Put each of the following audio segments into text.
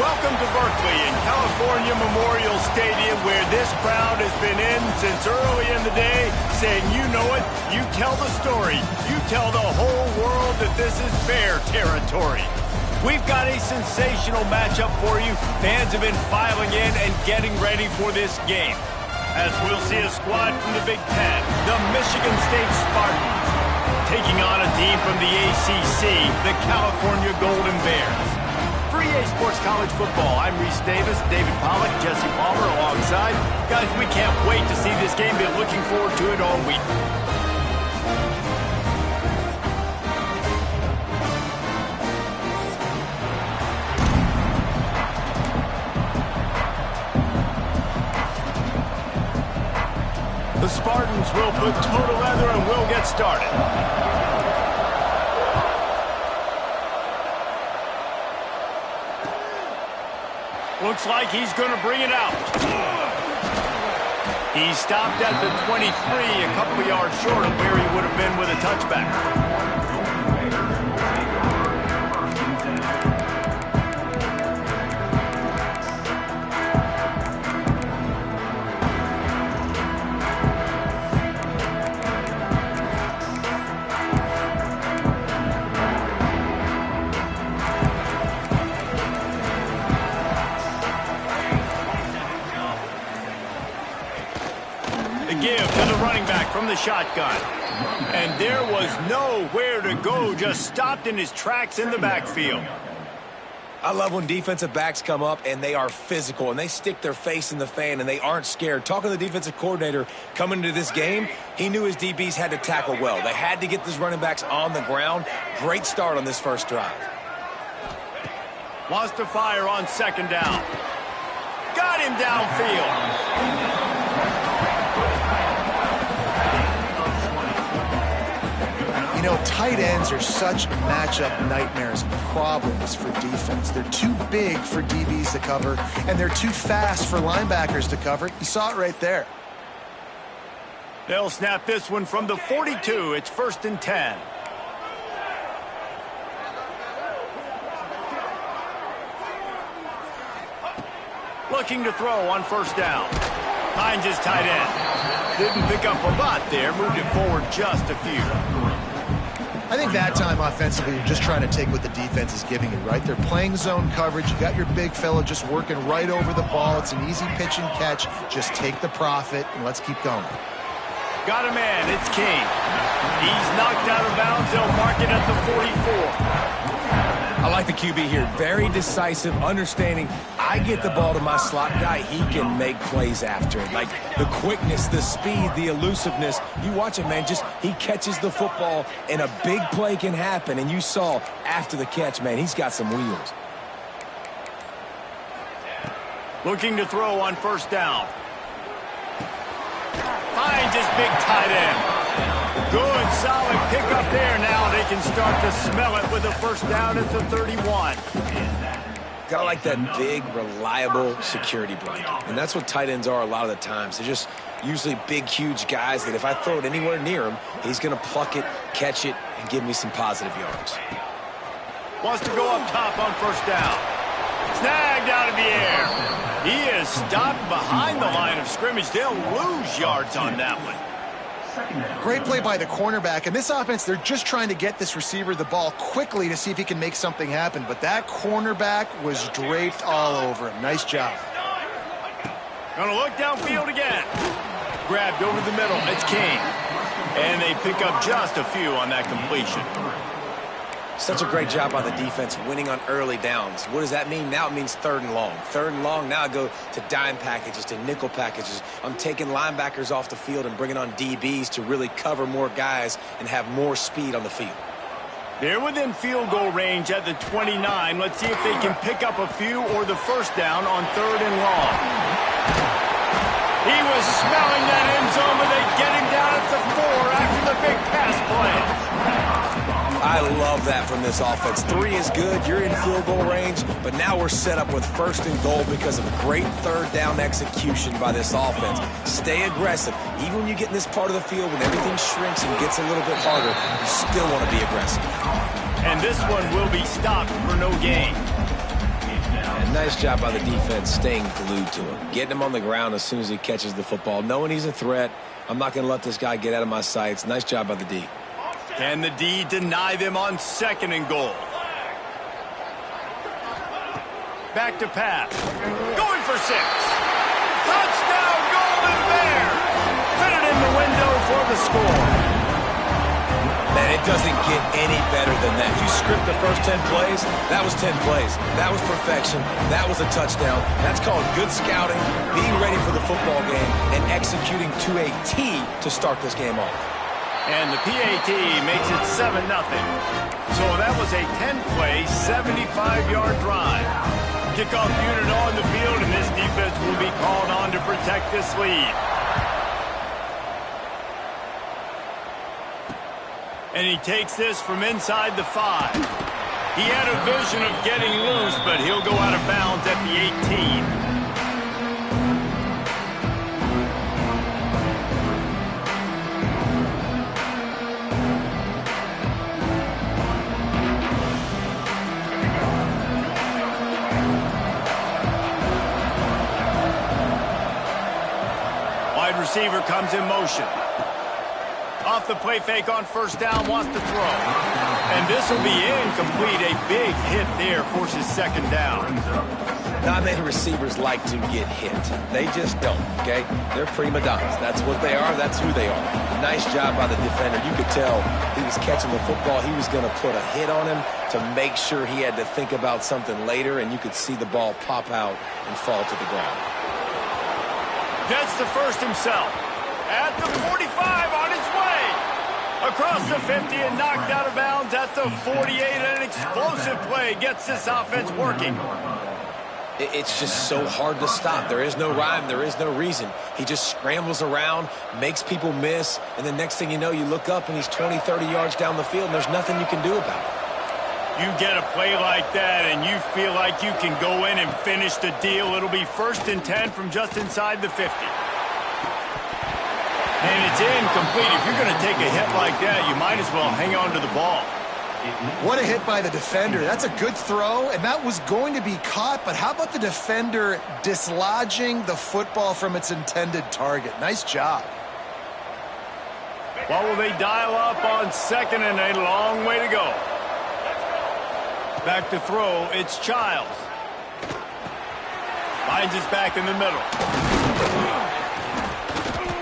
Welcome to Berkeley in California Memorial Stadium, where this crowd has been in since early in the day, saying, you know it, you tell the story, you tell the whole world that this is Bear territory. We've got a sensational matchup for you. Fans have been filing in and getting ready for this game. As we'll see a squad from the Big Ten, the Michigan State Spartans, taking on a team from the ACC, the California Golden Bears. For EA Sports College Football, I'm Reese Davis, David Pollack, Jesse Palmer alongside. Guys, we can't wait to see this game. Been looking forward to it all week. The Spartans will put total leather and we'll get started. Looks like he's going to bring it out. He stopped at the 23, a couple of yards short of where he would have been with a touchback. Give to the running back from the shotgun. And there was nowhere to go, just stopped in his tracks in the backfield. I love when defensive backs come up and they are physical and they stick their face in the fan and they aren't scared. Talking to the defensive coordinator coming into this game, he knew his DBs had to tackle well. They had to get these running backs on the ground. Great start on this first drive. Wants to fire on second down. Got him downfield. You know, tight ends are such matchup nightmares and problems for defense. They're too big for DBs to cover, and they're too fast for linebackers to cover. You saw it right there. They'll snap this one from the 42. It's 1st and 10. Looking to throw on first down. Finds his tight end. Didn't pick up a lot there. Moved it forward just a few. I think that time offensively, you're just trying to take what the defense is giving you, right? They're playing zone coverage. You got your big fella just working right over the ball. It's an easy pitch and catch. Just take the profit, and let's keep going. Got a man. It's King. He's knocked out of bounds. They'll mark it at the 44. I like the QB here. Very decisive, understanding. I get the ball to my slot guy. He can make plays after it. Like the quickness, the speed, the elusiveness. You watch it, man. Just he catches the football, and a big play can happen. And you saw after the catch, man, he's got some wheels. Looking to throw on first down. Finds his big tight end. Good, solid pickup there. Now they can start to smell it with a first down at the 31. Gotta like that big, reliable security blanket. And that's what tight ends are a lot of the times. They're just usually big, huge guys that if I throw it anywhere near him, he's going to pluck it, catch it, and give me some positive yards. Wants to go up top on first down. Snagged out of the air. He is stopped behind the line of scrimmage. They'll lose yards on that one. Great play by the cornerback. In this offense, they're just trying to get this receiver the ball quickly to see if he can make something happen. But that cornerback was draped all over him. Nice job. Gonna look downfield again. Grabbed over the middle. It's King. And they pick up just a few on that completion. Such a great job by the defense winning on early downs. What does that mean? Now it means 3rd and long. 3rd and long, now I go to dime packages, to nickel packages. I'm taking linebackers off the field and bringing on DBs to really cover more guys and have more speed on the field. They're within field goal range at the 29. Let's see if they can pick up a few or the first down on 3rd and long. He was smelling that end zone, but they get him down at the 4 after the big pass play. I love that from this offense. 3 is good. You're in field goal range, but now we're set up with 1st and goal because of great 3rd down execution by this offense. Stay aggressive. Even when you get in this part of the field, when everything shrinks and gets a little bit harder, you still want to be aggressive. And this one will be stopped for no gain. And nice job by the defense staying glued to him, getting him on the ground as soon as he catches the football, knowing he's a threat. I'm not going to let this guy get out of my sights. Nice job by the D. Can the D deny them on 2nd and goal? Back to pass. Going for 6. Touchdown, Golden Bears. Fit it in the window for the score. Man, it doesn't get any better than that. You script the first 10 plays, that was 10 plays. That was perfection. That was a touchdown. That's called good scouting, being ready for the football game, and executing to a T to start this game off. And the PAT makes it 7-0. So that was a 10-play, 75-yard drive. Kickoff unit on the field, and this defense will be called on to protect this lead. And he takes this from inside the 5. He had a vision of getting loose, but he'll go out of bounds at the 18. Wide receiver comes in motion. Off the play fake on 1st down, wants to throw. And this will be incomplete. A big hit there forces 2nd down. Not many receivers like to get hit. They just don't, okay? They're prima donnas. That's what they are. That's who they are. Nice job by the defender. You could tell he was catching the football. He was going to put a hit on him to make sure he had to think about something later, and you could see the ball pop out and fall to the ground. Gets the first himself. At the 45 on his way. Across the 50 and knocked out of bounds at the 48. An explosive play gets this offense working. It's just so hard to stop. There is no rhyme. There is no reason. He just scrambles around, makes people miss, and the next thing you know, you look up and he's 20, 30 yards down the field, and there's nothing you can do about it. You get a play like that, and you feel like you can go in and finish the deal. It'll be 1st and 10 from just inside the 50. And it's incomplete. If you're going to take a hit like that, you might as well hang on to the ball. What a hit by the defender. That's a good throw, and that was going to be caught, but how about the defender dislodging the football from its intended target? Nice job. Well, will they dial up on 2nd and a long way to go? Back to throw, it's Childs. Finds his back in the middle.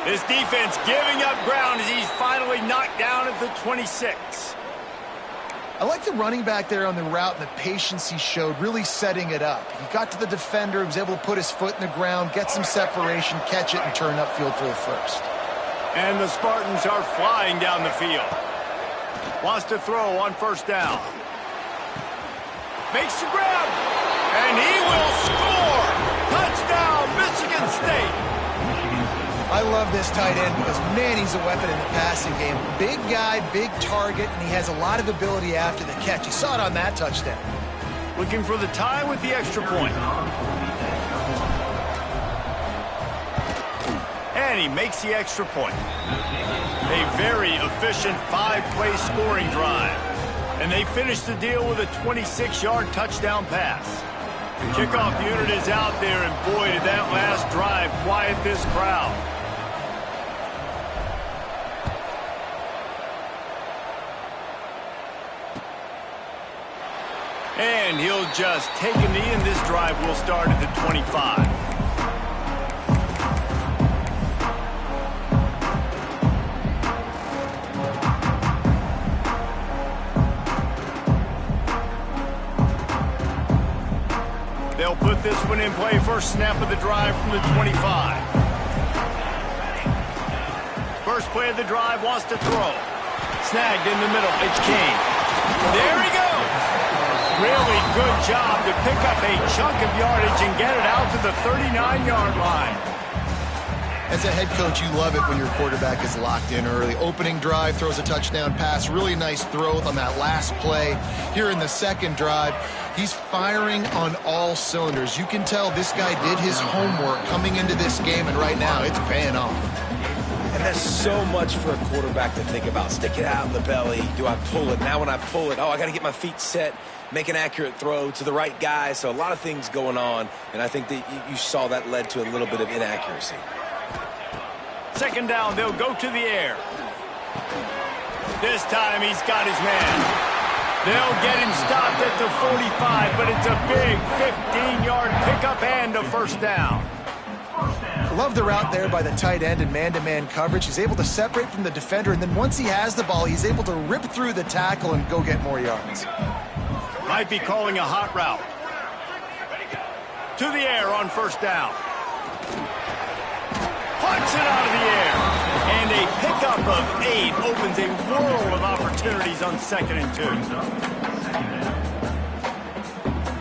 This defense giving up ground as he's finally knocked down at the 26. I like the running back there on the route and the patience he showed, really setting it up. He got to the defender, was able to put his foot in the ground, get some separation, catch it, and turn upfield for the first. And the Spartans are flying down the field. Wants to throw on 1st down. Makes the grab, and he will score! Touchdown, Michigan State! I love this tight end because, man, he's a weapon in the passing game. Big guy, big target, and he has a lot of ability after the catch. You saw it on that touchdown. Looking for the tie with the extra point. And he makes the extra point. A very efficient 5-play scoring drive. And they finish the deal with a 26-yard touchdown pass. The kickoff unit is out there, and boy, did that last drive quiet this crowd. And he'll just take a knee, and this drive will start at the 25. They'll put this one in play. First snap of the drive from the 25. First play of the drive, wants to throw. Snagged in the middle. It's Kane. There he goes. Really good job to pick up a chunk of yardage and get it out to the 39-yard line. As a head coach, you love it when your quarterback is locked in early. Opening drive, throws a touchdown pass. Really nice throw on that last play. Here in the second drive, he's firing on all cylinders. You can tell this guy did his homework coming into this game, and right now it's paying off. And that's so much for a quarterback to think about. Stick it out in the belly. Do I pull it? Now when I pull it, oh, I got to get my feet set, make an accurate throw to the right guy. So a lot of things going on, and I think that you saw that led to a little bit of inaccuracy. Second down, they'll go to the air. This time he's got his man. They'll get him stopped at the 45, but it's a big 15-yard pickup and a first down. Love the route there by the tight end in man-to-man coverage. He's able to separate from the defender, and then once he has the ball, he's able to rip through the tackle and go get more yards. Might be calling a hot route. To the air on first down. Punts it out of the air. And a pickup of 8 opens a world of opportunities on 2nd and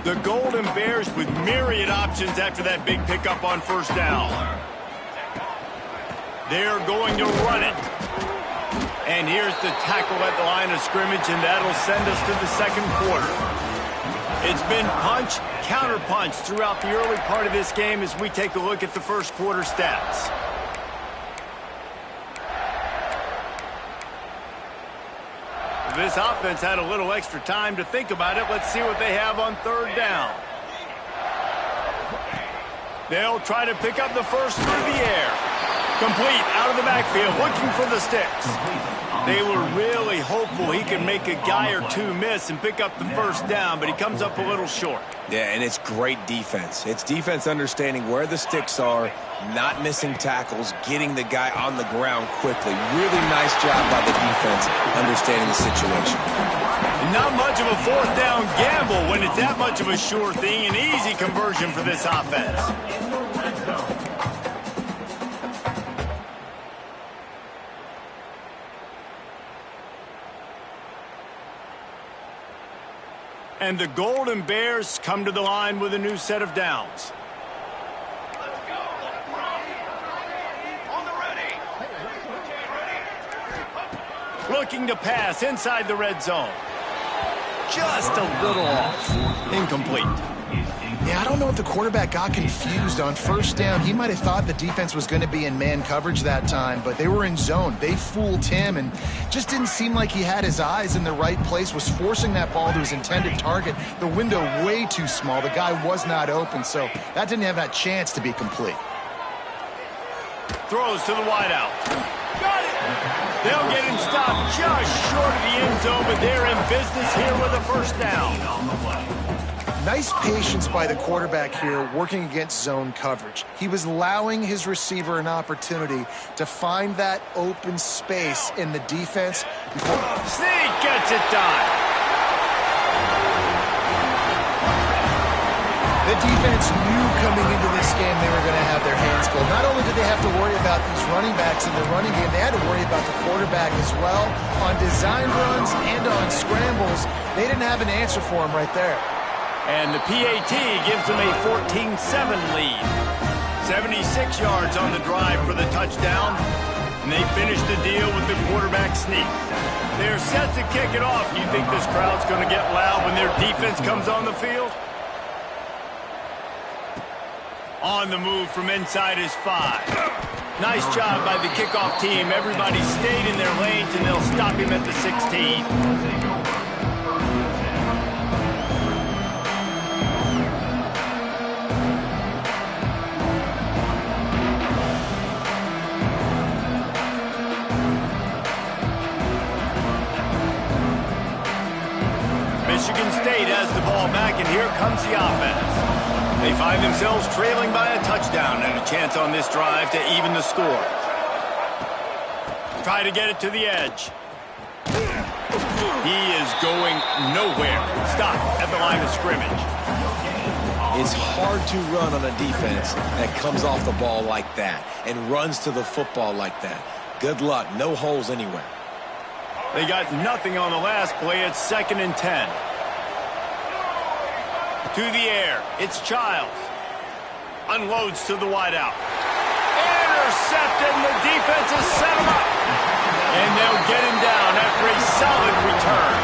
2. The Golden Bears with myriad options after that big pickup on first down. They're going to run it. And here's the tackle at the line of scrimmage, and that'll send us to the second quarter. It's been punch, counter-punch throughout the early part of this game as we take a look at the first quarter stats. This offense had a little extra time to think about it. Let's see what they have on third down. They'll try to pick up the first through the air. Complete out of the backfield, looking for the sticks. They were really hopeful he could make a guy or two miss and pick up the first down, but he comes up a little short. Yeah, and it's great defense. It's defense understanding where the sticks are, not missing tackles, getting the guy on the ground quickly. Really nice job by the defense understanding the situation. Not much of a fourth down gamble when it's that much of a sure thing. An easy conversion for this offense. And the Golden Bears come to the line with a new set of downs. Looking to pass inside the red zone. Just a little off. Incomplete. Yeah, I don't know if the quarterback got confused on first down. He might have thought the defense was going to be in man coverage that time, but they were in zone. They fooled him and just didn't seem like he had his eyes in the right place, was forcing that ball to his intended target. The window way too small. The guy was not open, so that didn't have that chance to be complete. Throws to the wideout. Got it! They'll get him stopped just short of the end zone, but they're in business here with a first down. Nice patience by the quarterback here working against zone coverage. He was allowing his receiver an opportunity to find that open space in the defense. Sneak gets it done. The defense knew coming into this game they were going to have their hands full. Not only did they have to worry about these running backs in the running game, they had to worry about the quarterback as well. On design runs and on scrambles, they didn't have an answer for him right there. And the PAT gives them a 14-7 lead. 76 yards on the drive for the touchdown. And they finish the deal with the quarterback sneak. They're set to kick it off. You think this crowd's going to get loud when their defense comes on the field? On the move from inside his 5. Nice job by the kickoff team. Everybody stayed in their lanes, and they'll stop him at the 16. Michigan State has the ball back, and here comes the offense. They find themselves trailing by a touchdown and a chance on this drive to even the score. Try to get it to the edge. He is going nowhere. Stop at the line of scrimmage. It's hard to run on a defense that comes off the ball like that and runs to the football like that. Good luck. No holes anywhere. They got nothing on the last play. It's 2nd and 10. To the air. It's Childs. Unloads to the wideout. Intercepted, and the defense has set him up. And they'll get him down after a solid return.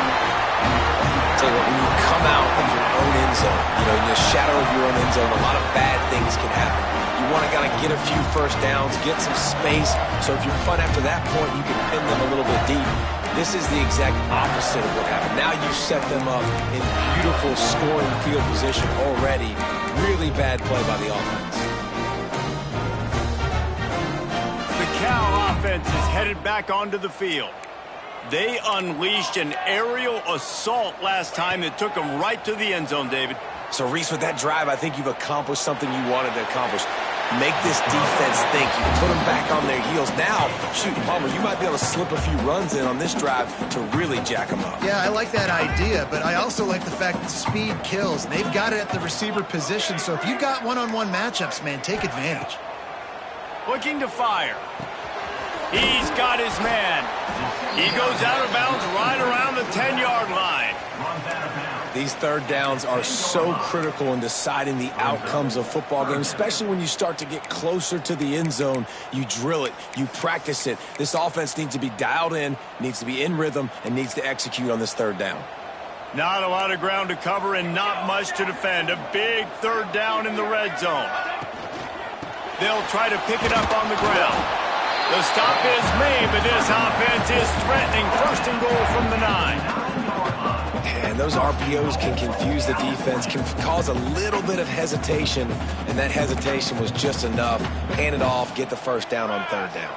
tell you what, when you come out of your own end zone, you know, in the shadow of your own end zone, a lot of bad things can happen. You want to kind of get a few first downs, get some space, so if you punt after that point, you can pin them a little bit deep. This is the exact opposite of what happened. Now you set them up in beautiful scoring field position already. Really bad play by the offense. The Cal offense is headed back onto the field. They unleashed an aerial assault last time that took them right to the end zone, David. So, Reese, with that drive, I think you've accomplished something you wanted to accomplish. Make this defense think. You put them back on their heels. Now, shoot, Palmer, you might be able to slip a few runs in on this drive to really jack them up. Yeah, I like that idea, but I also like the fact that speed kills. They've got it at the receiver position, so if you got one-on-one matchups, man, take advantage. Looking to fire. He's got his man. He goes out of bounds right around the 10-yard line. These third downs are so critical in deciding the outcomes of football games, especially when you start to get closer to the end zone. You drill it, you practice it. This offense needs to be dialed in, needs to be in rhythm, and needs to execute on this third down. Not a lot of ground to cover and not much to defend. A big third down in the red zone. They'll try to pick it up on the ground. The stop is made, but this offense is threatening. First and goal from the 9. And those RPOs can confuse the defense, can cause a little bit of hesitation, and that hesitation was just enough. Hand it off, get the first down on third down.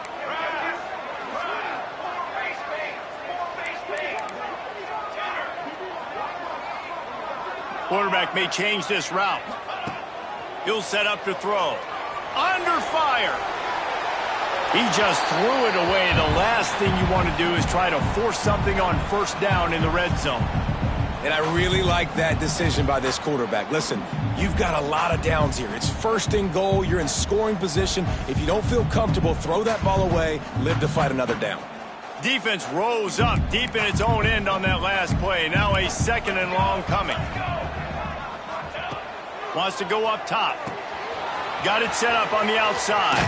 Quarterback may change this route. He'll set up to throw. Under fire. He just threw it away. The last thing you want to do is try to force something on first down in the red zone. And I really like that decision by this quarterback. Listen, you've got a lot of downs here. It's first and goal. You're in scoring position. If you don't feel comfortable, throw that ball away. Live to fight another down. Defense rose up deep in its own end on that last play. Now a second and long coming. Wants to go up top. Got it set up on the outside.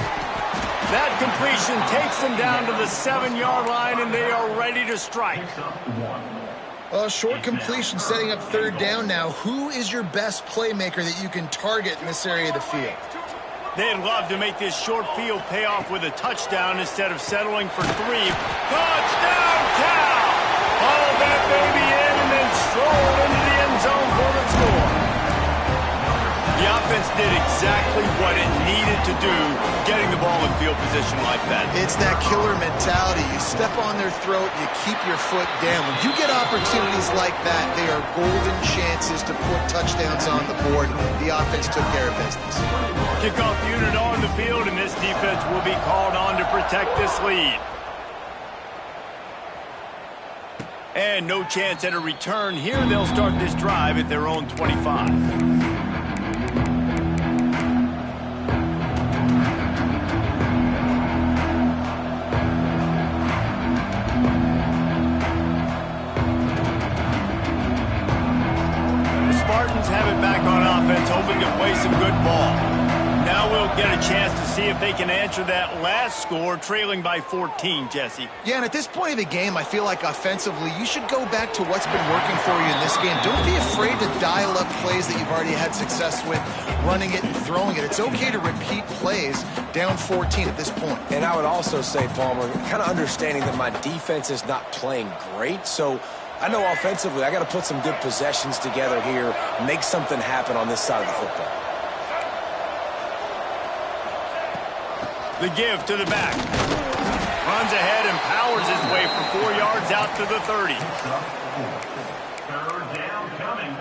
That completion takes them down to the 7-yard line, and they are ready to strike. Short completion setting up third down now. Who is your best playmaker that you can target in this area of the field? They'd love to make this short field pay off with a touchdown instead of settling for 3. Touchdown, Cal! Haul that baby in and then stroll into the end zone for the score. The offense did exactly what it needed to do, getting the ball in field position like that. It's that killer mentality. You step on their throat, you keep your foot down. When you get opportunities like that, they are golden chances to put touchdowns on the board. The offense took care of business. Kickoff unit on the field, and this defense will be called on to protect this lead. And no chance at a return here. They'll start this drive at their own 25. Have it back on offense, hoping to play some good ball. Now we'll get a chance to see if they can answer that last score, trailing by 14, Jesse. Yeah, and at this point of the game, I feel like offensively, you should go back to what's been working for you in this game. Don't be afraid to dial up plays that you've already had success with, running it and throwing it. It's okay to repeat plays down 14 at this point. And I would also say, Palmer, kind of understanding that my defense is not playing great, so I know offensively I got to put some good possessions together here, make something happen on this side of the football. The give to the back. Runs ahead and powers his way for 4 yards out to the 30. Third down coming.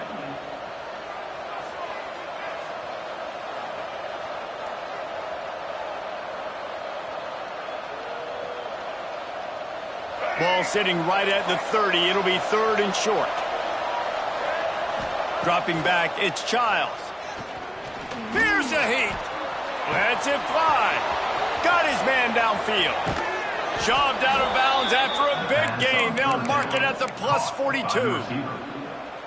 Ball sitting right at the 30. It'll be third and short. Dropping back, it's Childs. Here's a heat. Lets it fly. Got his man downfield. Shoved out of bounds after a big gain. They'll mark it at the plus 42.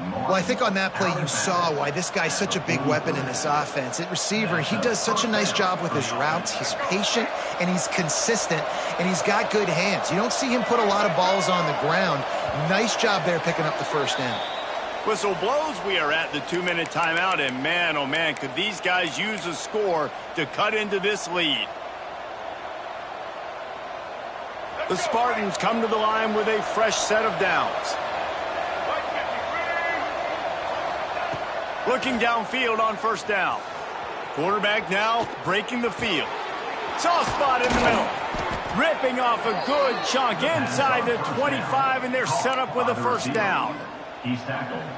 Well, I think on that play you saw why this guy's such a big weapon in this offense. At receiver, he does such a nice job with his routes. He's patient, and he's consistent, and he's got good hands. You don't see him put a lot of balls on the ground. Nice job there picking up the first down. Whistle blows, we are at the 2-minute timeout, and man, oh man, could these guys use a score to cut into this lead. The Spartans come to the line with a fresh set of downs. Looking downfield on first down. Quarterback now breaking the field. Soft spot in the middle. Ripping off a good chunk inside the 25, and they're set up with a first down.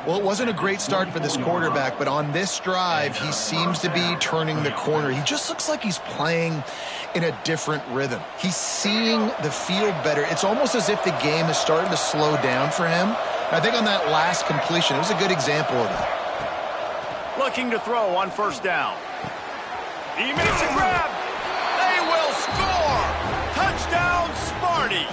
Well, it wasn't a great start for this quarterback, but on this drive, he seems to be turning the corner. He just looks like he's playing in a different rhythm. He's seeing the field better. It's almost as if the game is starting to slow down for him. And I think on that last completion, it was a good example of that. Looking to throw on first down. He makes a grab. They will score. Touchdown, Sparty.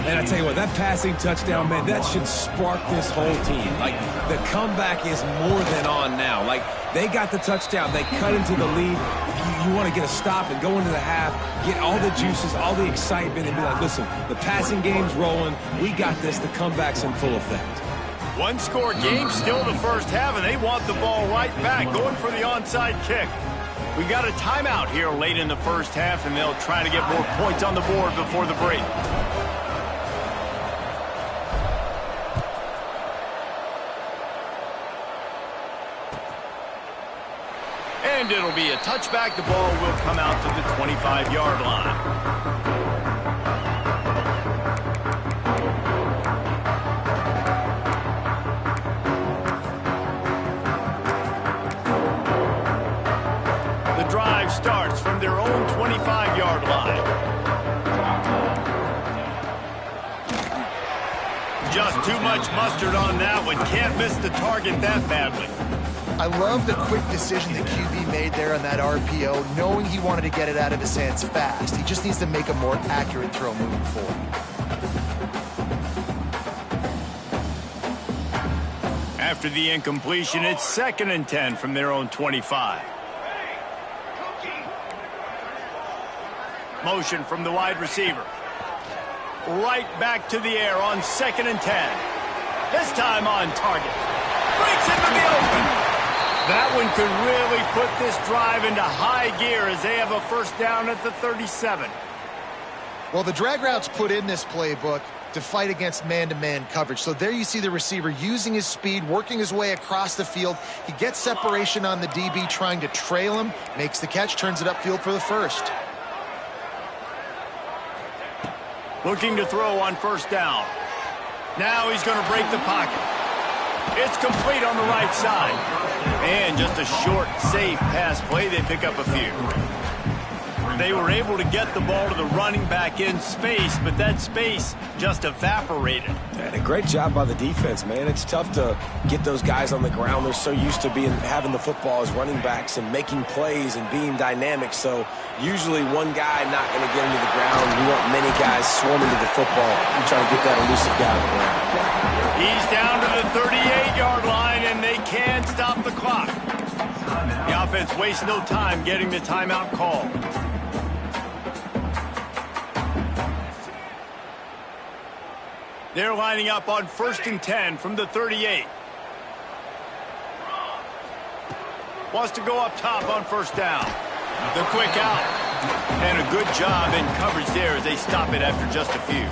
And I tell you what, that passing touchdown, man, that should spark this whole team. Like, the comeback is more than on now. Like, they got the touchdown. They cut into the lead. You want to get a stop and go into the half, get all the juices, all the excitement, and be like, listen, the passing game's rolling. We got this. The comeback's in full effect. One-score game, still the first half, and they want the ball right back, going for the onside kick. We got a timeout here late in the first half, and they'll try to get more points on the board before the break. And it'll be a touchback. The ball will come out to the 25-yard line. The drive starts from their own 25-yard line. Just too much mustard on that one. Can't miss the target that badly. I love the quick decision the QB made there on that RPO, knowing he wanted to get it out of his hands fast. He just needs to make a more accurate throw moving forward. After the incompletion, it's 2nd and 10 from their own 25. Motion from the wide receiver. Right back to the air on 2nd and 10. This time on target. Breaks into the open. That one could really put this drive into high gear as they have a first down at the 37. Well, the drag routes put in this playbook to fight against man-to-man coverage. So there you see the receiver using his speed, working his way across the field. He gets separation on the DB, trying to trail him, makes the catch, turns it upfield for the first. Looking to throw on first down. Now he's going to break the pocket. It's complete on the right side. And just a short, safe pass play. They pick up a few. They were able to get the ball to the running back in space, but that space just evaporated. And a great job by the defense, man. It's tough to get those guys on the ground. They're so used to having the football as running backs and making plays and being dynamic. So usually one guy not going to get into the ground. You want many guys swarming to the football and trying to get that elusive guy on the ground. He's down to the 38-yard line, and they can't stop the clock. The offense wastes no time getting the timeout call. They're lining up on 1st and 10 from the 38. Wants to go up top on first down. The quick out. And a good job in coverage there as they stop it after just a few.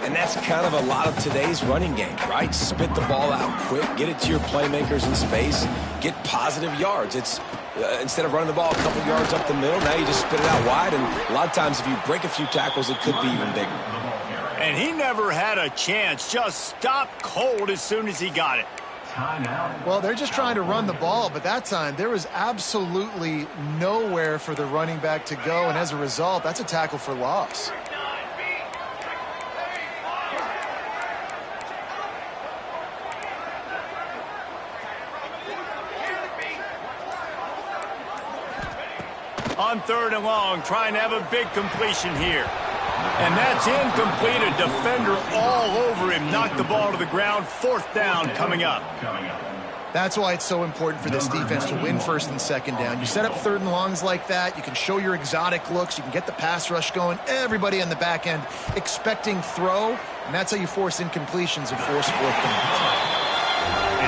And that's kind of a lot of today's running game, right? Spit the ball out quick, get it to your playmakers in space, get positive yards. It's instead of running the ball a couple yards up the middle, now you just spit it out wide, and a lot of times if you break a few tackles, it could be even bigger. And he never had a chance, just stopped cold as soon as he got it. Well, they're just trying to run the ball, but that time there was absolutely nowhere for the running back to go, and as a result, that's a tackle for loss. On 3rd and long, trying to have a big completion here. And that's incomplete. A defender all over him. Knocked the ball to the ground. 4th down coming up. That's why it's so important for this defense to win 1st and 2nd down. You set up 3rd and longs like that. You can show your exotic looks. You can get the pass rush going. Everybody on the back end expecting throw. And that's how you force incompletions and force 4th down.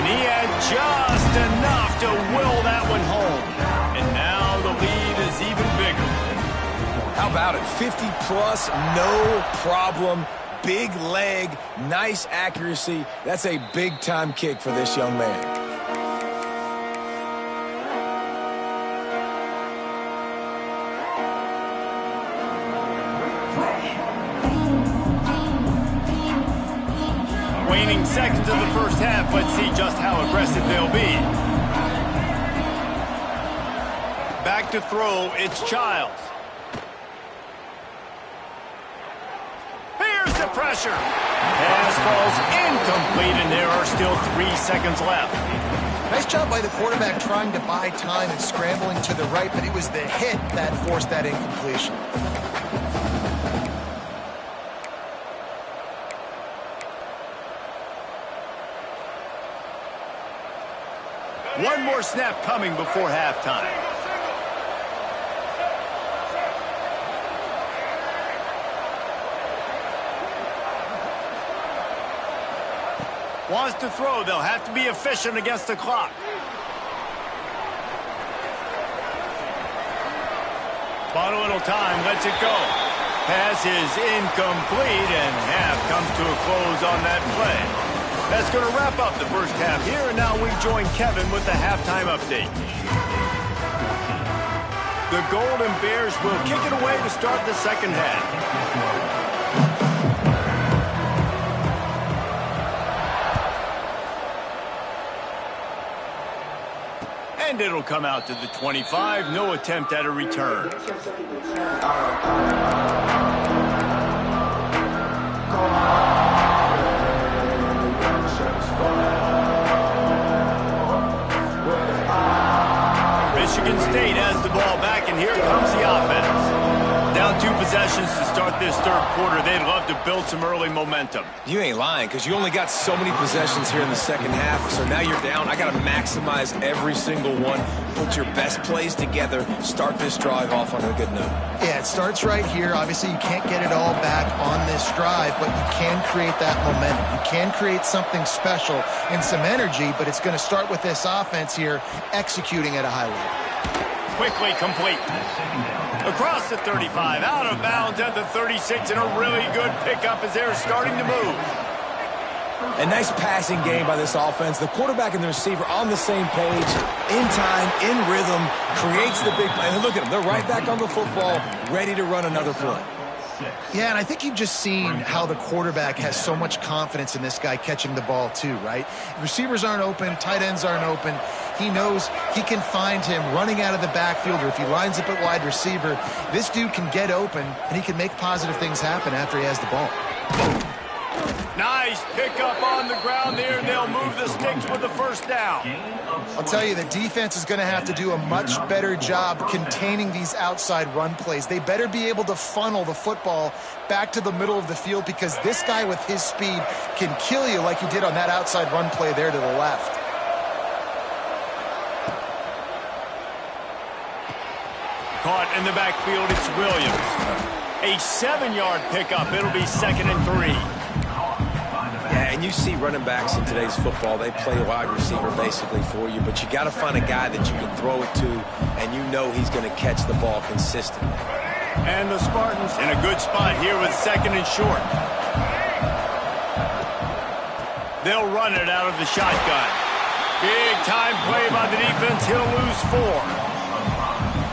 he had just enough to will that one home. And now the lead is even bigger. How about it? 50-plus, no problem. Big leg, nice accuracy. That's a big-time kick for this young man. Waning seconds of the first half. Let's see just how aggressive they'll be. Back to throw, it's Childs. Here's the pressure. Pass falls incomplete, and there are still 3 seconds left. Nice job by the quarterback trying to buy time and scrambling to the right, but it was the hit that forced that incompletion. One more snap coming before halftime. Wants to throw. They'll have to be efficient against the clock. Bought a little time. Lets it go. Pass is incomplete, and half comes to a close on that play. That's going to wrap up the first half here, and now we join Kevin with the halftime update. The Golden Bears will kick it away to start the second half. And it'll come out to the 25. No attempt at a return. Michigan State has the ball back, and here comes the offense. Down 2 possessions to start this third quarter. They'd love to build some early momentum. You ain't lying, because you only got so many possessions here in the second half, so now you're down. I got to maximize every single one. Put your best plays together. Start this drive off on a good note. Yeah, it starts right here. Obviously, you can't get it all back on this drive, but you can create that momentum. You can create something special and some energy, but it's going to start with this offense here executing at a high level. Quickly complete. Across the 35, out of bounds at the 36, and a really good pickup as they're starting to move. A nice passing game by this offense. The quarterback and the receiver on the same page, in time, in rhythm, creates the big play. And look at them. They're right back on the football, ready to run another play. Yeah, and I think you've just seen how the quarterback has so much confidence in this guy catching the ball too, right? Receivers aren't open, tight ends aren't open. He knows he can find him running out of the backfield, or if he lines up at wide receiver, this dude can get open, and he can make positive things happen after he has the ball. Nice pickup on the ground there, and they'll move the sticks with the first down. I'll tell you, the defense is going to have to do a much better job containing these outside run plays. They better be able to funnel the football back to the middle of the field, because this guy with his speed can kill you like he did on that outside run play there to the left. Caught in the backfield, it's Williams. A 7-yard pickup. It'll be 2nd and 3. Yeah, and you see running backs in today's football, they play wide receiver basically for you, but you got to find a guy that you can throw it to, and you know he's going to catch the ball consistently. And the Spartans in a good spot here with 2nd and short. They'll run it out of the shotgun. Big time play by the defense. He'll lose 4.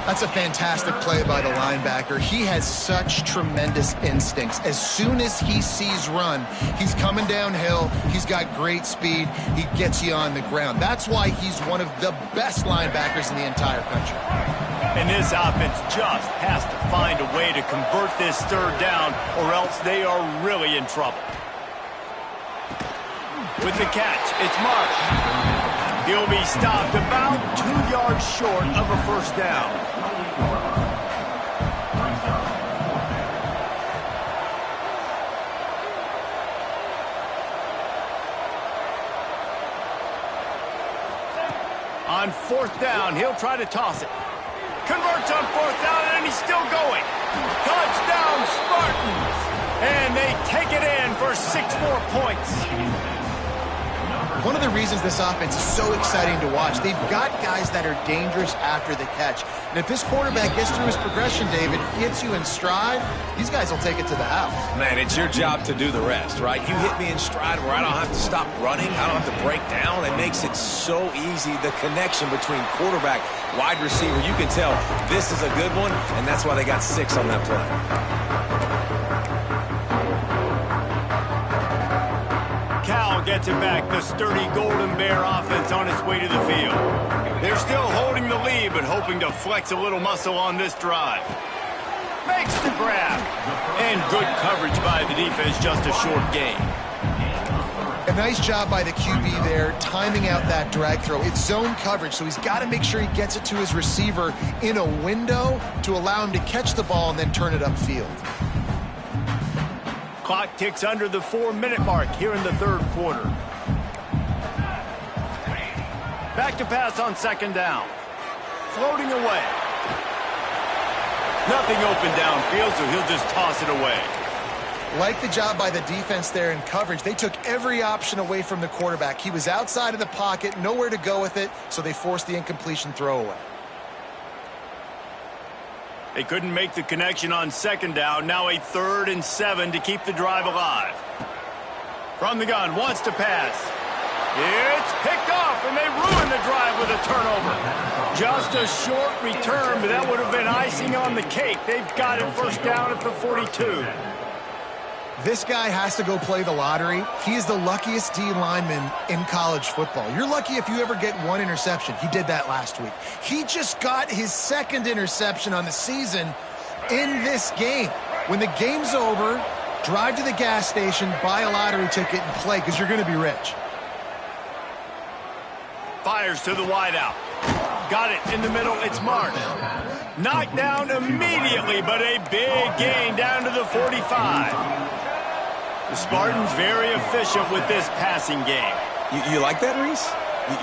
That's a fantastic play by the linebacker. He has such tremendous instincts. As soon as he sees run, he's coming downhill. He's got great speed. He gets you on the ground. That's why he's one of the best linebackers in the entire country. And this offense just has to find a way to convert this third down, or else they are really in trouble. With the catch, it's Marsh. He'll be stopped about 2 yards short of a first down. On 4th down, he'll try to toss it. Converts on 4th down, and he's still going. Touchdown, Spartans! And they take it in for 6 more points. one of the reasons this offense is so exciting to watch. They've got guys that are dangerous after the catch. And if this quarterback gets through his progression, David, hits you in stride, these guys will take it to the house. Man, it's your job to do the rest, right? You hit me in stride where I don't have to stop running. I don't have to break down. It makes it so easy, the connection between quarterback, wide receiver. You can tell this is a good one, and that's why they got 6 on that play. Cal gets it back. The sturdy Golden Bear offense on its way to the field. They're still holding the lead, but hoping to flex a little muscle on this drive. Makes the grab. And good coverage by the defense, just a short gain. A nice job by the QB there, timing out that drag throw. It's zone coverage, so he's got to make sure he gets it to his receiver in a window to allow him to catch the ball and then turn it upfield. Clock ticks under the 4-minute mark here in the third quarter. Back to pass on second down. Floating away. Nothing open downfield, so he'll just toss it away. Like the job by the defense there in coverage. They took every option away from the quarterback. He was outside of the pocket, nowhere to go with it, so they forced the incompletion throwaway. They couldn't make the connection on second down. Now a 3rd and 7 to keep the drive alive. From the gun, wants to pass. It's picked off, and they ruin the drive with a turnover. Just a short return, but that would have been icing on the cake. They've got it first down at the 42. This guy has to go play the lottery. He is the luckiest D lineman in college football. You're lucky if you ever get 1 interception. He did that last week. He just got his 2nd interception on the season in this game. When the game's over, drive to the gas station, buy a lottery ticket, and play, because you're going to be rich. Fires to the wideout. Got it in the middle. It's Martin. Knocked down immediately, but a big gain down to the 45. The Spartans very efficient with this passing game. You like that, Reese?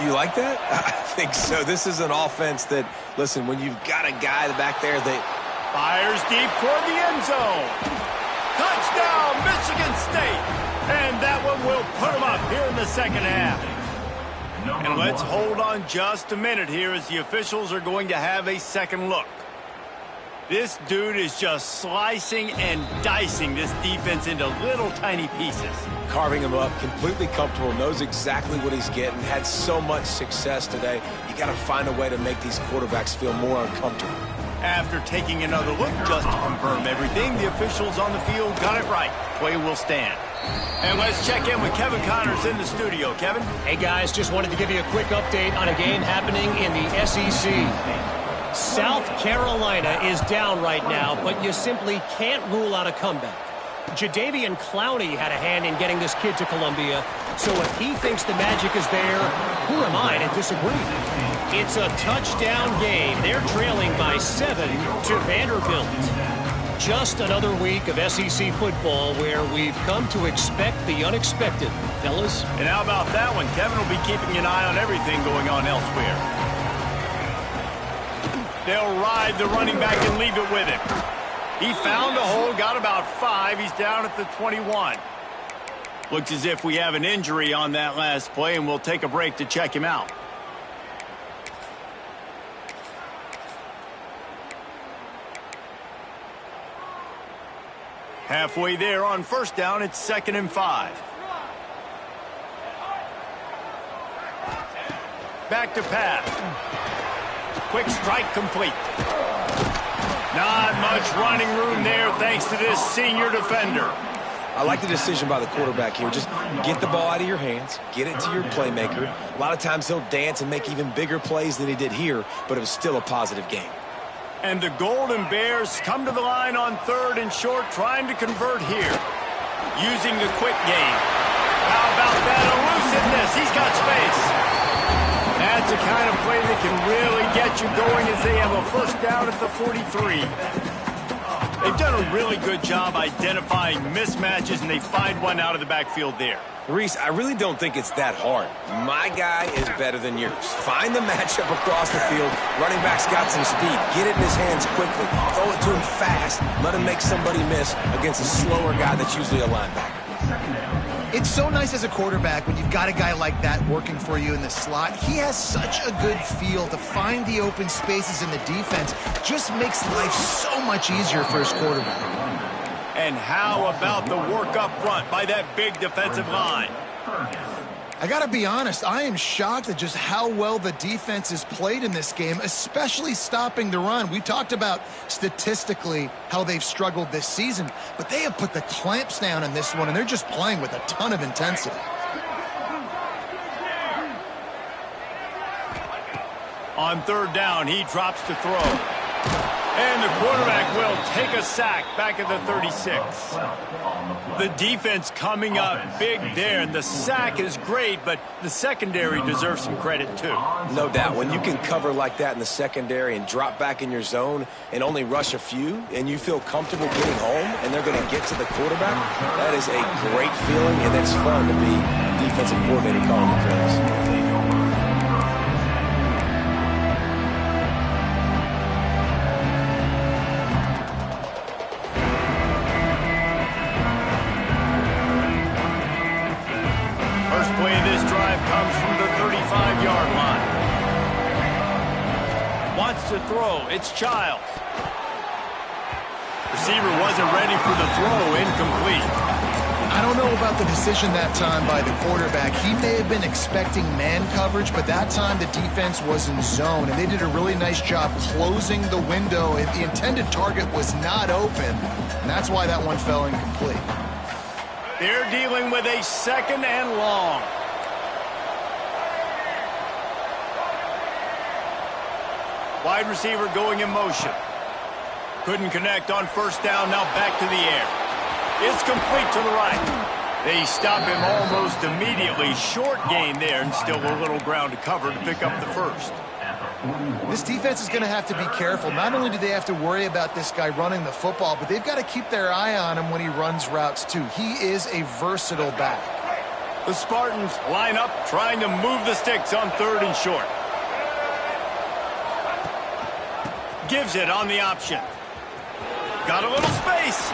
You like that? I think so. This is an offense that, listen, when you've got a guy back there that fires deep toward the end zone. Touchdown, Michigan State. And that one will put them up here in the second half. And let's hold on just a minute here as the officials are going to have a second look. This dude is just slicing and dicing this defense into little tiny pieces. Carving him up, completely comfortable, knows exactly what he's getting, had so much success today. You got to find a way to make these quarterbacks feel more uncomfortable. After taking another look just to confirm everything, the officials on the field got it right. Play will stand. And let's check in with Kevin Connors in the studio. Kevin? Hey, guys, just wanted to give you a quick update on a game happening in the SEC. South Carolina is down right now, but you simply can't rule out a comeback. Jadeveon Clowney had a hand in getting this kid to Columbia, so if he thinks the magic is there, who am I to disagree? It's a touchdown game. They're trailing by 7 to Vanderbilt. Just another week of SEC football where we've come to expect the unexpected, fellas. And how about that one? Kevin will be keeping an eye on everything going on elsewhere. They'll ride the running back and leave it with him. He found a hole, got about 5. He's down at the 21. Looks as if we have an injury on that last play, and we'll take a break to check him out. Halfway there on first down, it's 2nd and 5. Back to pass. Quick strike complete. Not much running room there thanks to this senior defender. I like the decision by the quarterback here. Just get the ball out of your hands, get it to your playmaker. A lot of times he'll dance and make even bigger plays than he did here, but it was still a positive game. And the Golden Bears come to the line on 3rd and short, trying to convert here. Using the quick game. How about that elusiveness? He's got space. That's the kind of play that can really get you going as they have a first down at the 43. They've done a really good job identifying mismatches, and they find one out of the backfield there. Reese, I really don't think it's that hard. My guy is better than yours. Find the matchup across the field. Running back's got some speed. Get it in his hands quickly. Throw it to him fast. Let him make somebody miss against a slower guy that's usually a linebacker. It's so nice as a quarterback when you've got a guy like that working for you in the slot. He has such a good feel to find the open spaces in the defense. Just makes life so much easier for his quarterback. And how about the work up front by that big defensive line? I got to be honest, I am shocked at just how well the defense has played in this game, especially stopping the run. We talked about statistically how they've struggled this season, but they have put the clamps down in this one, and they're just playing with a ton of intensity. On third down, he drops to throw. And the quarterback will take a sack back at the 36. The defense coming up big there, and the sack is great, but the secondary deserves some credit too. No doubt. When you can cover like that in the secondary and drop back in your zone and only rush a few, and you feel comfortable getting home, and they're going to get to the quarterback, that is a great feeling, and it's fun to be a defensive coordinator calling the plays. To throw, it's Childs. Receiver wasn't ready for the throw, incomplete. I don't know about the decision that time by the quarterback. He may have been expecting man coverage, but that time the defense was in zone, and they did a really nice job closing the window. The intended target was not open, and that's why that one fell incomplete. They're dealing with a second and long. Wide receiver going in motion. Couldn't connect on first down, now back to the air. It's complete to the right. They stop him almost immediately. Short gain there, and still a little ground to cover to pick up the first. This defense is going to have to be careful. Not only do they have to worry about this guy running the football, but they've got to keep their eye on him when he runs routes too. He is a versatile back. The Spartans line up, trying to move the sticks on third and short. Gives it on the option. Got a little space.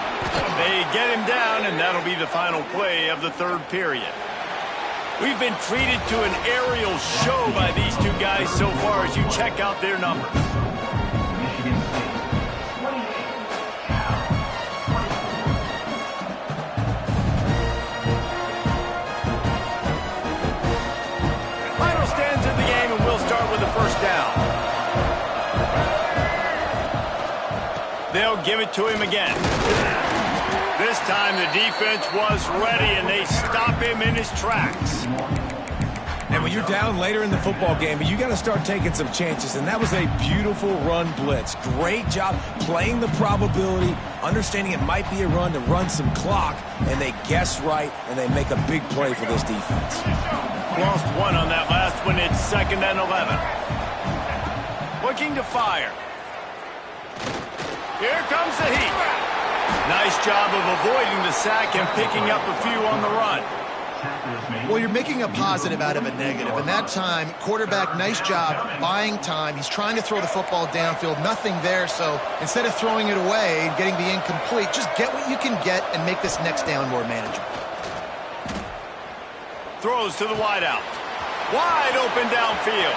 They get him down, and that'll be the final play of the third period. We've been treated to an aerial show by these two guys so far as you check out their numbers. Final stands of the game, and we'll start with the first down. They'll give it to him again. This time the defense was ready, and they stop him in his tracks. And when you're down later in the football game, you got to start taking some chances, and that was a beautiful run blitz. Great job playing the probability, understanding it might be a run to run some clock, and they guess right, and they make a big play for this defense. Lost one on that last one. It's 2nd and 11. Looking to fire. Here comes the heat. Nice job of avoiding the sack and picking up a few on the run. Well, you're making a positive out of a negative. And that time, quarterback, nice job buying time. He's trying to throw the football downfield. Nothing there. So instead of throwing it away and getting the incomplete, just get what you can get and make this next down more manageable. Throws to the wideout. Wide open downfield.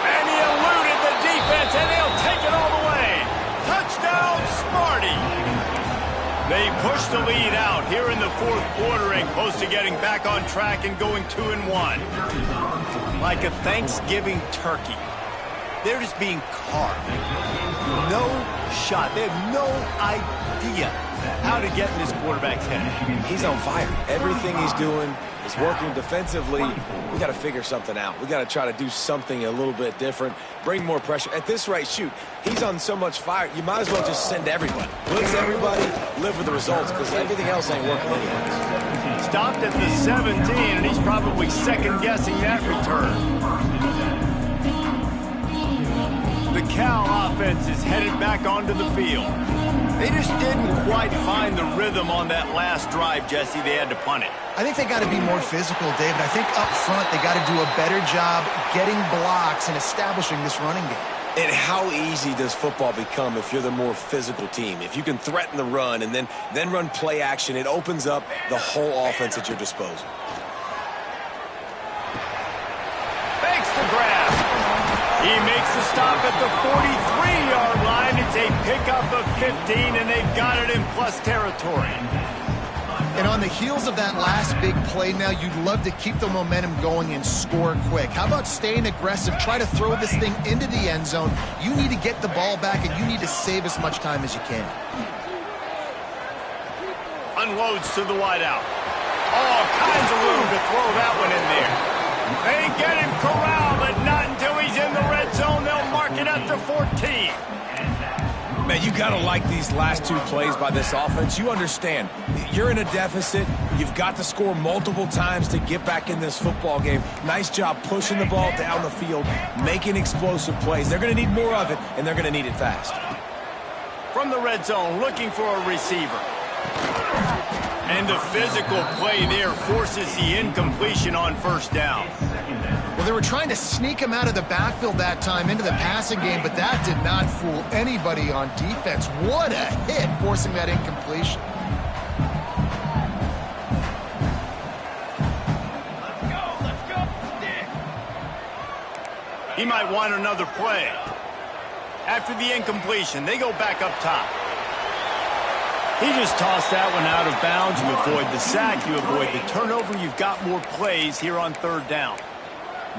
And he eluded the defense, and they'll take it all the way. Touchdown, Smarty. They push the lead out here in the fourth quarter and close to getting back on track and going 2-1. Like a Thanksgiving turkey. They're just being carved. No shot. They have no idea how to get in this quarterback's head. He's on fire. Everything he's doing is working defensively. We got to figure something out. We got to try to do something a little bit different, bring more pressure. At this rate, shoot, he's on so much fire, you might as well just send everybody. Blitz everybody, live with the results, because everything else ain't working anyways. Stopped at the 17, and he's probably second-guessing that return. The Cal offense is headed back onto the field. They just didn't quite find the rhythm on that last drive, Jesse. They had to punt it. I think they got to be more physical, David. I think up front they got to do a better job getting blocks and establishing this running game. And how easy does football become if you're the more physical team? If you can threaten the run and then run play action, it opens up the whole offense at your disposal. Makes the grab. He makes the stop at the 43-yard line. It's a pickup of 15, and they've got it in plus territory. And on the heels of that last big play now, you'd love to keep the momentum going and score quick. How about staying aggressive? Try to throw this thing into the end zone. You need to get the ball back, and you need to save as much time as you can. Unloads to the wideout. All kinds of room to throw that one in there. They get him corralled, but not until he's in the red zone. They'll mark it at the 14. Man, you got to like these last two plays by this offense. You understand, you're in a deficit. You've got to score multiple times to get back in this football game. Nice job pushing the ball down the field, making explosive plays. They're going to need more of it, and they're going to need it fast. From the red zone, looking for a receiver. And the physical play there forces the incompletion on first down. Well, they were trying to sneak him out of the backfield that time into the passing game, but that did not fool anybody on defense. What a hit, forcing that incompletion. Let's go, Dick. He might want another play. After the incompletion, they go back up top. He just tossed that one out of bounds. You avoid the sack, you avoid the turnover. You've got more plays here on third down.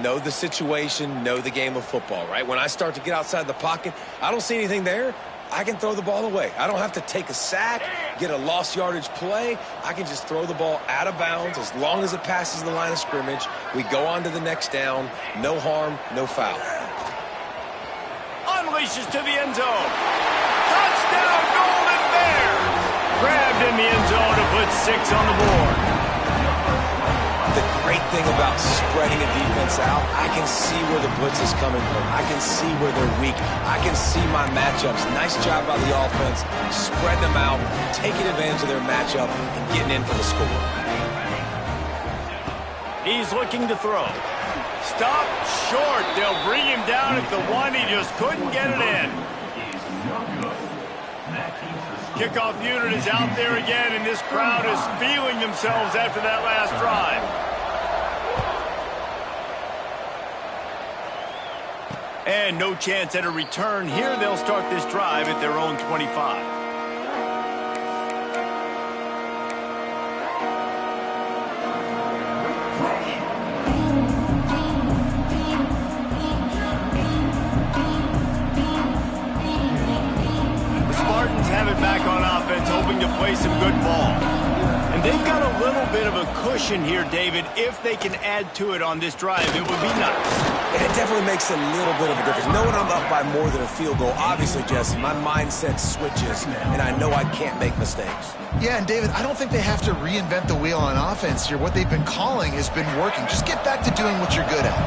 Know the situation, know the game of football, right? When I start to get outside the pocket, I don't see anything there, I can throw the ball away. I don't have to take a sack, get a lost yardage play. I can just throw the ball out of bounds as long as it passes the line of scrimmage. We go on to the next down. No harm, no foul. Unleashes to the end zone. Touchdown, Golden Bears! Grabbed in the end zone to put 6 on the board. The great thing about spreading a defense out, I can see where the blitz is coming from. I can see where they're weak. I can see my matchups. Nice job by the offense, spreading them out, taking advantage of their matchup, and getting in for the score. He's looking to throw. Stop short. They'll bring him down at the 1. He just couldn't get it in. Kickoff unit is out there again, and this crowd is feeling themselves after that last drive. And no chance at a return here. They'll start this drive at their own 25. Have it back on offense, hoping to play some good ball. And they've got a little bit of a cushion here, David. If they can add to it on this drive, it would be nice. It definitely makes a little bit of a difference. Knowing I'm up by more than a field goal, obviously, Jesse, my mindset switches, and I know I can't make mistakes. Yeah, and David, I don't think they have to reinvent the wheel on offense here. What they've been calling has been working. Just get back to doing what you're good at.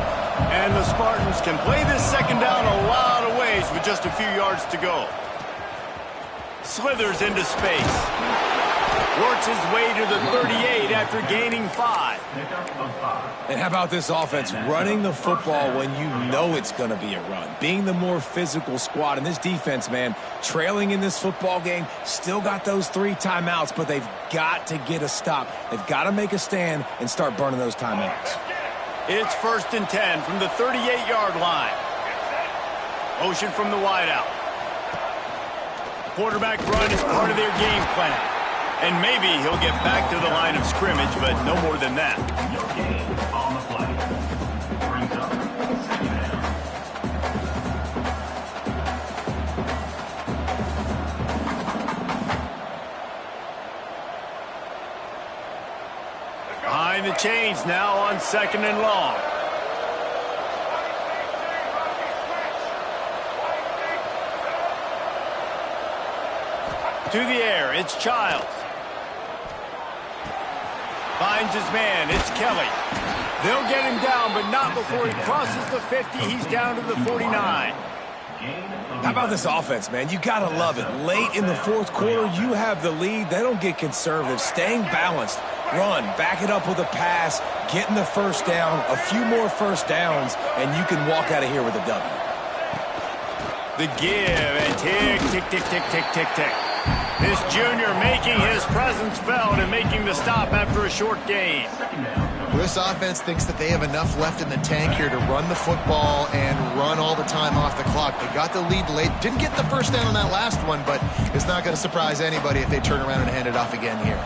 And the Spartans can play this second down a lot of ways with just a few yards to go. Slithers into space. Works his way to the 38 after gaining 5. And how about this offense running the football when you know it's going to be a run? Being the more physical squad. And this defense, man, trailing in this football game, still got those 3 timeouts, but they've got to get a stop. They've got to make a stand and start burning those timeouts. It's 1st and 10 from the 38-yard line. Motion from the wideout. Quarterback run is part of their game plan. And maybe he'll get back to the line of scrimmage, but no more than that. Behind the chains now on 2nd and long. To the air, it's Childs. Finds his man, it's Kelly. They'll get him down, but not before he crosses the 50. He's down to the 49. How about this offense, man? You got to love it. Late in the 4th quarter, you have the lead. They don't get conservative. Staying balanced. Run, back it up with a pass, getting the first down, a few more first downs, and you can walk out of here with a W. The give and tick, tick, tick, tick, tick, tick, tick. This junior making his presence felt and making the stop after a short gain. Well, this offense thinks that they have enough left in the tank here to run the football and run all the time off the clock. They got the lead late. Didn't get the first down on that last one, but it's not going to surprise anybody if they turn around and hand it off again here.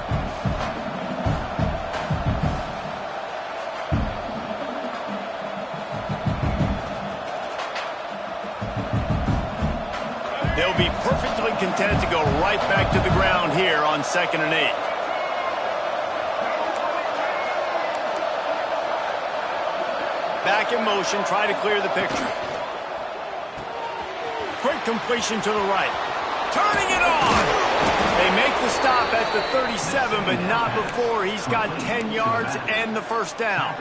They'll be perfectly content to go right back to the ground here on 2nd and 8. Back in motion, try to clear the picture. Quick completion to the right. Turning it on! They make the stop at the 37, but not before he's got 10 yards and the first down.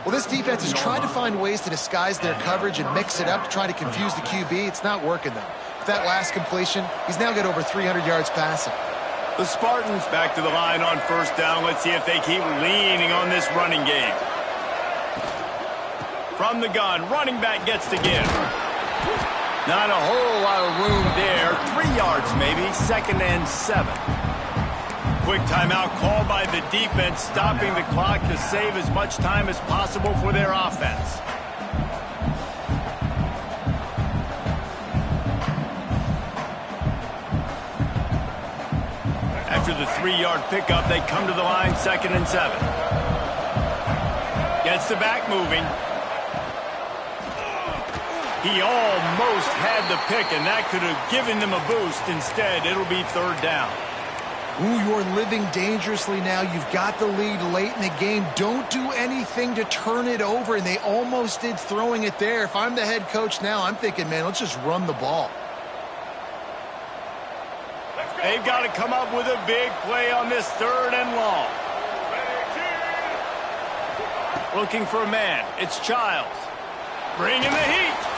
Well, this defense has tried to find ways to disguise their coverage and mix it up to try to confuse the QB. It's not working, though. With that last completion, he's now got over 300 yards passing. The Spartans back to the line on first down. Let's see if they keep leaning on this running game. From the gun, running back gets to give. Not a whole lot of room there. 3 yards maybe, 2nd and 7. Quick timeout called by the defense, stopping the clock to save as much time as possible for their offense. After the 3-yard pickup, they come to the line, 2nd and 7. Gets the back moving. He almost had the pick, and that could have given them a boost. Instead, it'll be 3rd down. Ooh, you're living dangerously now. You've got the lead late in the game. Don't do anything to turn it over, and they almost did throwing it there. If I'm the head coach now, I'm thinking, man, let's just run the ball. They've got to come up with a big play on this 3rd and long. Looking for a man. It's Childs. Bringing the heat.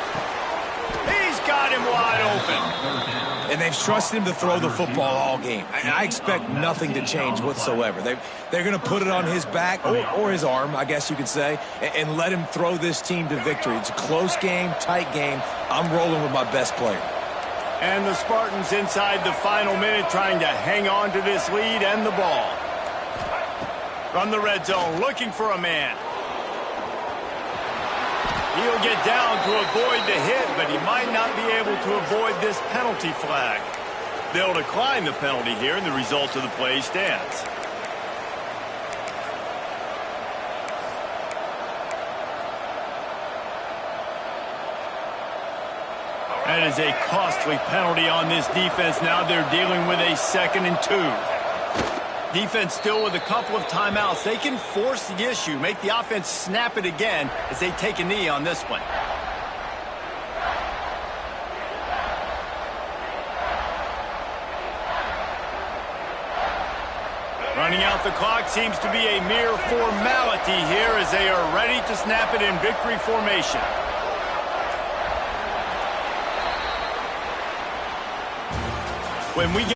He's got him wide open. And they've trusted him to throw the football all game. I expect nothing to change whatsoever. They're going to put it on his back, or his arm, I guess you could say, and let him throw this team to victory. It's a close game, tight game. I'm rolling with my best player. And the Spartans inside the final minute trying to hang on to this lead and the ball. From the red zone, looking for a man. He'll get down to avoid the hit, but he might not be able to avoid this penalty flag. They'll decline the penalty here, and the result of the play stands. That is a costly penalty on this defense. Now they're dealing with a 2nd and 2. Defense still with a couple of timeouts. They can force the issue, make the offense snap it again as they take a knee on this one. Running out the clock seems to be a mere formality here as they are ready to snap it in victory formation. When we get